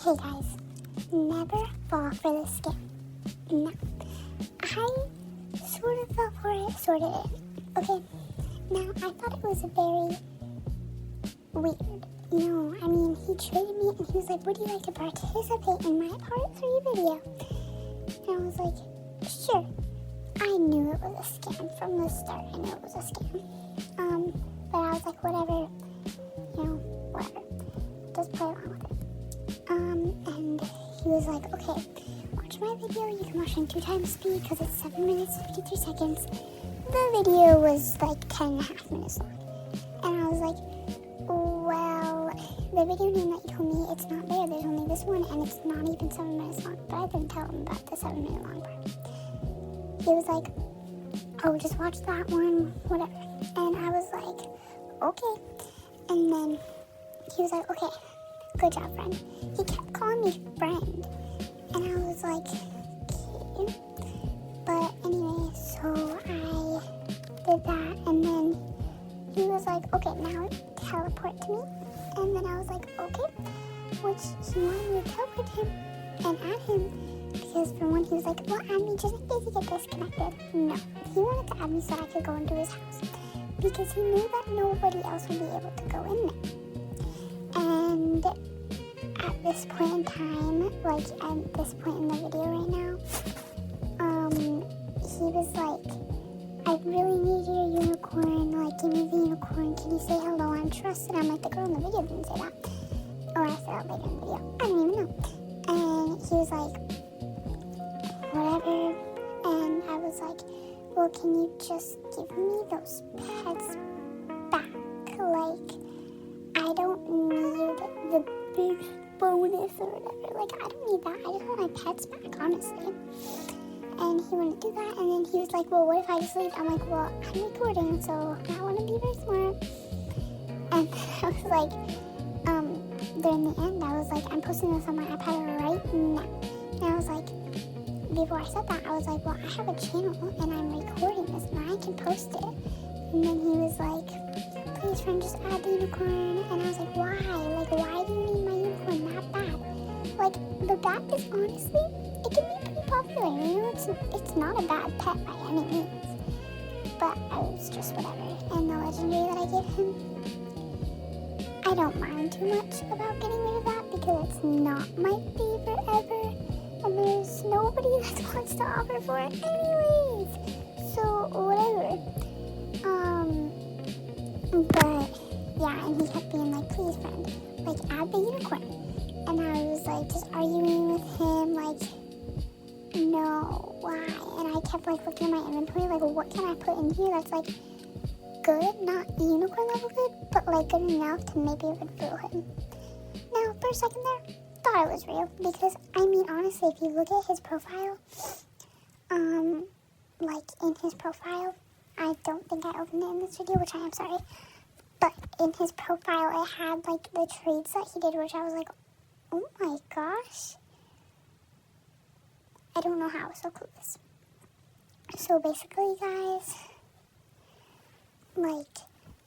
Hey guys, never fall for the scam. No. I sort of fell for it, sort of didn't. Okay, now I thought it was very weird. He traded me and he was like, would you like to participate in my part 3 video? And I was like, sure. I knew it was a scam from the start. I knew it was a scam. But I was like, whatever. Whatever. Just play along with it. And he was like, okay, watch my video. You can watch it in 2 times speed because it's 7 minutes, 53 seconds. The video was like 10.5 minutes long. And I was like, well, the video name that you told me, it's not there. There's only this one, and it's not even 7 minutes long. But I didn't tell him about the 7 minute long part. He was like, oh, just watch that one, whatever. And I was like, okay. And then he was like, okay, good job, friend. He kept calling me friend. And I was like, okay. But anyway, so I did that. And then he was like, okay, now teleport to me. And then I was like, okay. Which he wanted me to teleport to him and add him. Because for one, he was like, well, add me just in case you get disconnected. No, he wanted to add me so I could go into his house. Because he knew that nobody else would be able to go in there. And at this point in time, like at this point in the video right now, he was like, I really need your unicorn, like give me the unicorn, can you say hello, I'm trusted. I'm like, the girl in the video didn't say that. Or I said that later in the video, I don't even know. And he was like, whatever. And I was like, well, can you just give me those pets back? Like, I don't need the big bonus or whatever. Like, I don't need that. I just want my pets back, honestly. And he wouldn't do that. And then he was like, well, what if I just leave? I'm like, well, I'm recording, so I want to be very smart. And I was like, then in the end, I was like, I'm posting this on my iPad right now. And I was like, before I said that, I was like, well, I have a channel and I'm recording this and I can post it. And then he was like, please, friend, just add the unicorn. And I was like, why? Like, why do you need my unicorn that bad? Like, the bat is honestly, it can be pretty popular, it's not a bad pet by any means. But I was just whatever. And the legendary that I gave him, I don't mind too much about getting rid of that because it's not my favorite ever. And there's nobody that wants to offer for it anyways. So, whatever. But, yeah, and he kept being like, please, friend, like, add the unicorn. And I was like, just arguing with him, like, no, why? And I kept, like, looking at my inventory, like, what can I put in here that's, like, good? Not unicorn level good, but, like, good enough to maybe it would fool him. Now, for a second there, thought it was real because honestly, if you look at his profile, like in his profile, I don't think I opened it in this video, which I am sorry, but in his profile it had like the trades that he did, which I was like, oh my gosh, I don't know how I was so clueless. So basically, guys, like,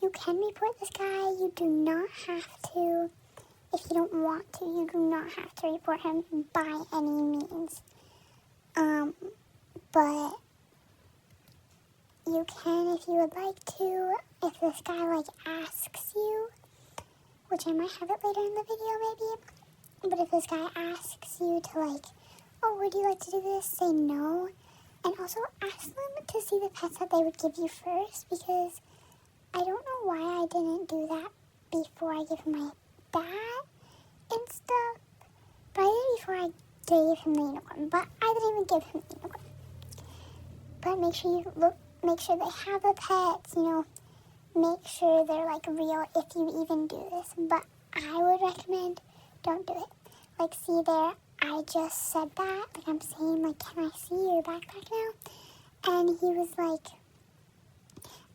you can report this guy, you do not have to. If you don't want to, you do not have to report him by any means. But you can if you would like to. If this guy, like, asks you, which I might have it later in the video, maybe. But if this guy asks you to, like, oh, would you like to do this? Say no. And also ask them to see the pets that they would give you first, because I don't know why I didn't do that before I gave him my bat and stuff, but I did before I gave him the unicorn, but I didn't even give him the unicorn. But make sure you look, make sure they have the pets, make sure they're, like, real if you even do this, but I would recommend don't do it. Like, see there, I just said that, like, I'm saying, like, can I see your backpack now? And he was like,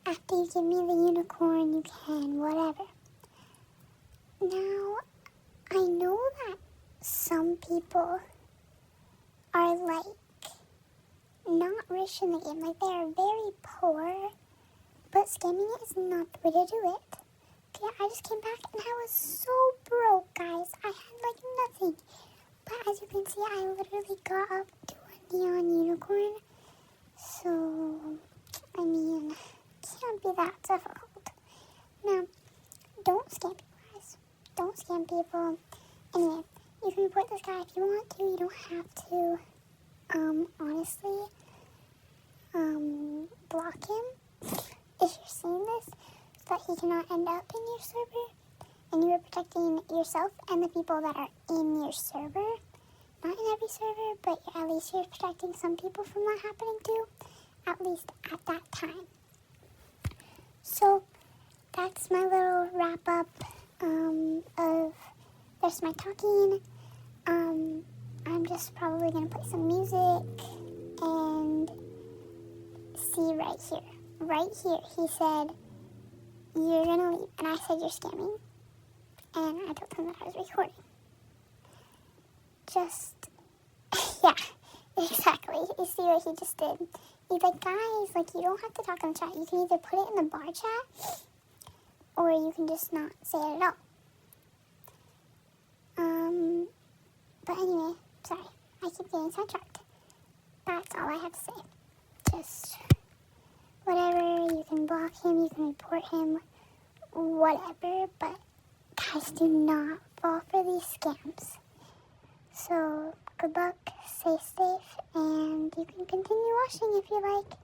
after you give me the unicorn, you can, whatever. Now, I know that some people are, like, not rich in the game. Like, they are very poor, but scamming it is not the way to do it. Okay, I just came back and I was so broke, guys. I had, like, nothing. And see, I literally got up to a neon unicorn. So, I mean, can't be that difficult. Now, don't scam people, guys. Don't scam people. Anyway, you can report this guy if you want to. You don't have to, honestly, block him if you're seeing this, so that he cannot end up in your server. And you are protecting yourself and the people that are in your server. Not in every server, but at least you're protecting some people from that happening too. At least at that time. So, that's my little wrap-up of there's my talking. I'm just probably going to play some music and see right here. Right here, he said, you're going to leave. And I said, you're scamming. And I told him that I was recording. Just, yeah, exactly. You see what he just did? He's like, guys, like, you don't have to talk in the chat. You can either put it in the bar chat, or you can just not say it at all. But anyway, sorry. I keep getting sidetracked. That's all I have to say. Just, whatever. You can block him, you can report him, whatever. But, guys, do not fall for these scams. So, good luck, stay safe, and you can continue watching if you like.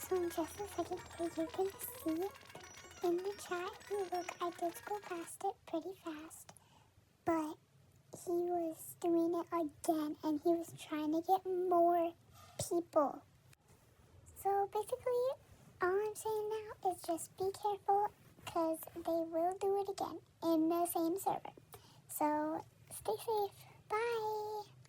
So in just a second here, you can see in the chat, look, I did scroll past it pretty fast, but he was doing it again, and he was trying to get more people. So basically, all I'm saying now is just be careful, because they will do it again in the same server. So stay safe. Bye.